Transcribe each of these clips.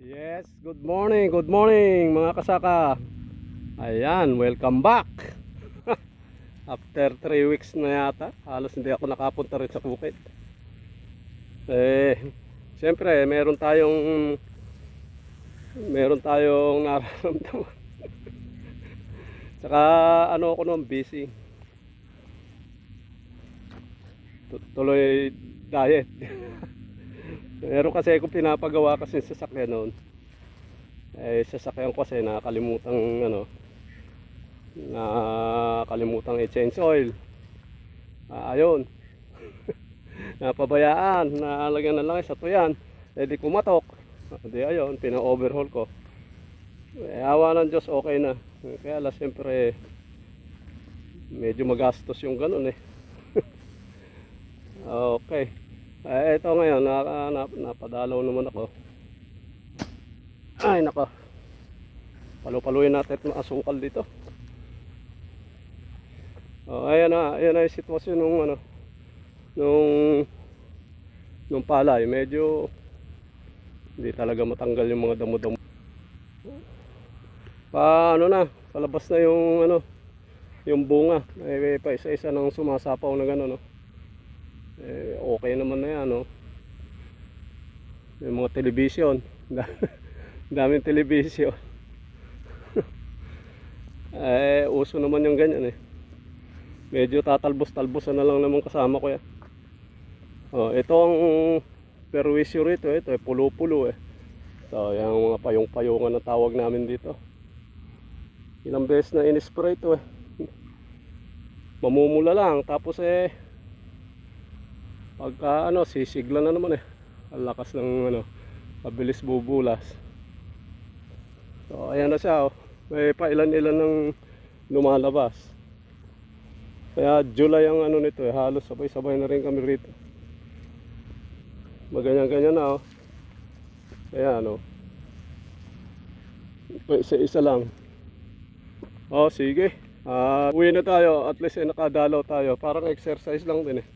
Yes, good morning mga kasaka. Ayan, welcome back. After 3 weeks na yata, halos hindi ako nakapunta rin sa bukid. Siyempre, meron tayong nararamdaman. Saka ano ako noon, busy. Tuloy diet. Meron kasi akong pinapagawa kasi sa sasakyan noon. Sasakyan ko kasi nakalimutan i-change oil. Ayun. Napabayaan, nalagyan na lang sa tuyan. Di kumatok. Di ayun, pina-overhaul ko. Awa ng Diyos, okay na. Kaya lang siyempre medyo magastos yung ganun eh. Okay. Ito ngayon, napadalaw naman ako. Ay nako, palupaluin natin yung asukal dito. Ayan na yung sitwasyon nung palay. Medyo hindi talaga matanggal yung mga damo-damo. Palabas na yung bunga. Pa isa-isa nang sumasapaw na gano'n, no? Okay naman na yan, no? Yung mga television. Daming television. Uso naman yung ganyan eh. Medyo tatalbos-talbosan na lang naman kasama ko yan. Ito ang perwisyo rito. Ito pulo-pulo eh. So yung mga payong-payungan na tawag namin dito. Ilang beses na in-spray ito eh. Mamumula lang. Tapos pagka sisigla na naman eh. Ang lakas ng mabilis bubulas. So ayan na siya oh. May pailan-ilan ng lumalabas. Kaya July ang nito eh. Halos sabay-sabay na rin kami rito. Maganyan-ganyan na oh. Ayan oh. Isa-isa lang. Sige. Uwi na tayo. At least nakadalaw tayo. Parang exercise lang din eh.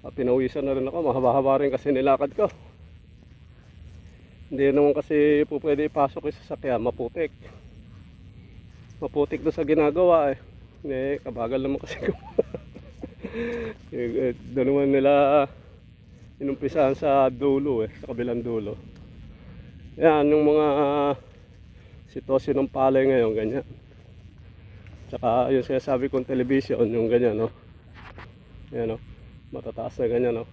Pinawisan na rin ako. Mahaba-haba rin kasi nilakad ko. Hindi naman kasi po pwede ipasok yung sasakyan. Maputik doon sa ginagawa eh. Kabagal naman kasi ko. Doon naman nila inumpisahan sa dulo eh. Sa kabilang dulo. Yan yung mga sitwasyon ng palay ngayon. Ganyan. Tsaka yung sinasabi kong television. Yung ganyan no. Yan no. Matataas na ganyan no.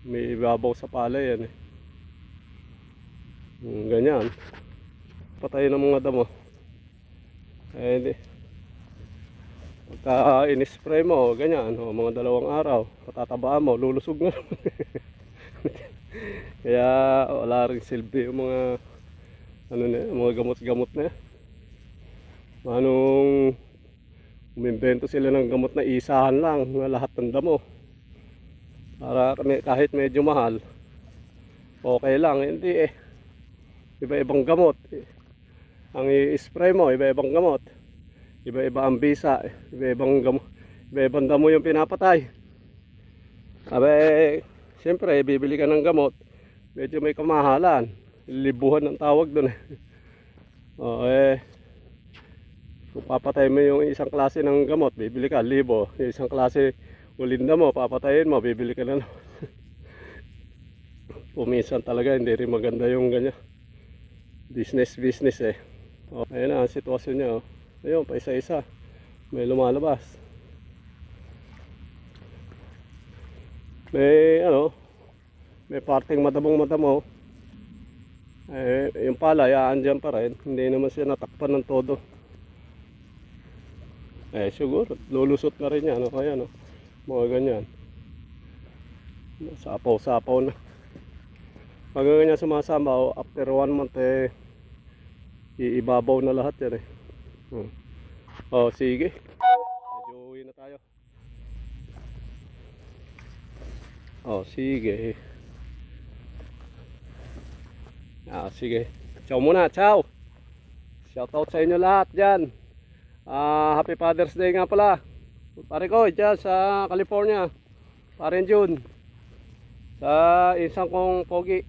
May ibabaw sa palay yan eh. Ganyan. Patay ng mga damo. Hindi. Pagka in-spray mo, ganyan, mga 2 araw, patatabaan mo, lulusog na. Kaya wala rin silbi yung mga gamot-gamot na. Umimbento sila ng gamot na isahan lang na lahat ng damo. Para kahit medyo mahal, okay lang, hindi eh. Iba-ibang gamot. Ang i-spray mo, iba-ibang gamot. Iba-iba ang bisa, iba-ibang damo yung pinapatay. Siyempre, bibili ka ng gamot, medyo may kamahalan. Libuhan ang tawag doon eh. Kung papatay mo yung isang klase ng gamot, bibili ka 1,000. Yung isang klase ulinda mo, papatayin mo, bibili ka na naman. Puminsan talaga, hindi rin maganda yung ganyan. Business eh. Ayan na ang sitwasyon niya oh. Ayun, pa isa-isa may lumalabas. May parting madamong-madamo. Yung palay andyan pa rin. Hindi naman siya natakpan ng todo. Siguro lulusot na rin yan. Ayan mga ganyan. Sapaw-sapaw na. Pag ganyan sumasama after 1 month iibabaw na lahat yan eh. Sige. Medyo uwi na tayo. Sige. Sige. Ciao muna, ciao. Shoutout sa inyo lahat dyan. Happy Father's Day nga pala. Pare ko dyan sa California. Pare June. Sa isang kong pogi.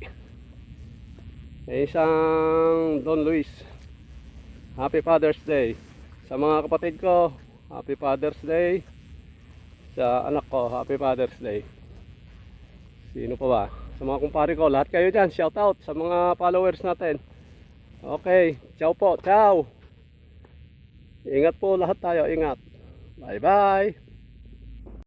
May isang Don Luis. Happy Father's Day. Sa mga kapatid ko, Happy Father's Day. Sa anak ko, Happy Father's Day. Sino pa ba? Sa mga kumpare ko, lahat kayo dyan, shout out sa mga followers natin. Okay, ciao po, ciao. Ingat po lahat tayo, ingat. Bye bye.